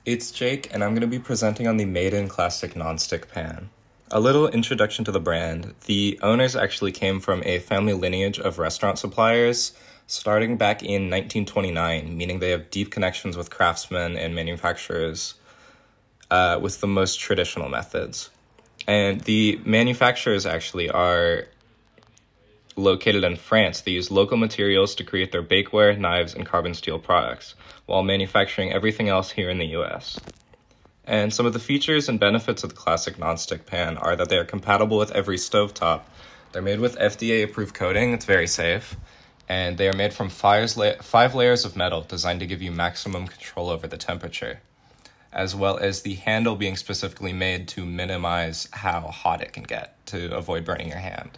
It's Jake, and I'm going to be presenting on the Made In Classic nonstick pan. A little introduction to the brand. The owners actually came from a family lineage of restaurant suppliers starting back in 1929, meaning they have deep connections with craftsmen and manufacturers with the most traditional methods. And the manufacturers actually are located in France. They use local materials to create their bakeware, knives, and carbon steel products, while manufacturing everything else here in the US. And some of the features and benefits of the classic nonstick pan are that they are compatible with every stovetop. They're made with FDA-approved coating, it's very safe, and they are made from 5 layers of metal designed to give you maximum control over the temperature, as well as the handle being specifically made to minimize how hot it can get to avoid burning your hand.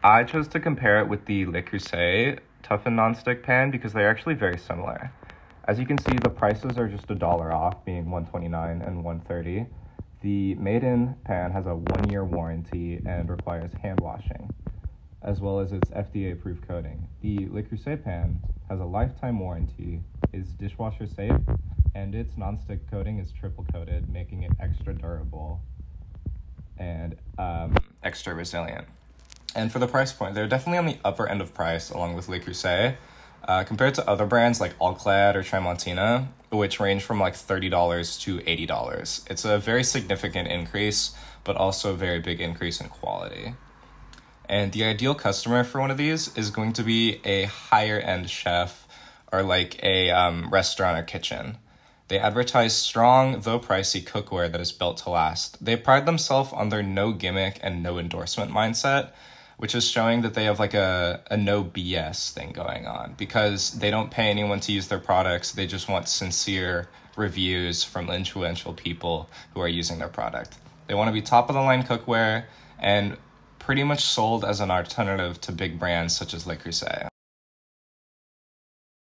I chose to compare it with the Le Creuset toughened nonstick pan because they're actually very similar. As you can see, the prices are just $1 off, being $129 and $130. The Made In pan has a 1-year warranty and requires hand washing, as well as its FDA-approved coating. The Le Creuset pan has a lifetime warranty, is dishwasher safe, and its nonstick coating is triple coated, making it extra durable and extra resilient. And for the price point, they're definitely on the upper end of price, along with Le Creuset, compared to other brands like Alclad or Tramontina, which range from like $30 to $80. It's a very significant increase, but also a very big increase in quality. And the ideal customer for one of these is going to be a higher-end chef or like a restaurant or kitchen. They advertise strong, though pricey, cookware that is built to last. They pride themselves on their no gimmick and no endorsement mindset, which is showing that they have like a no BS thing going on because they don't pay anyone to use their products. They just want sincere reviews from influential people who are using their product. They want to be top of the line cookware and pretty much sold as an alternative to big brands such as Le Creuset.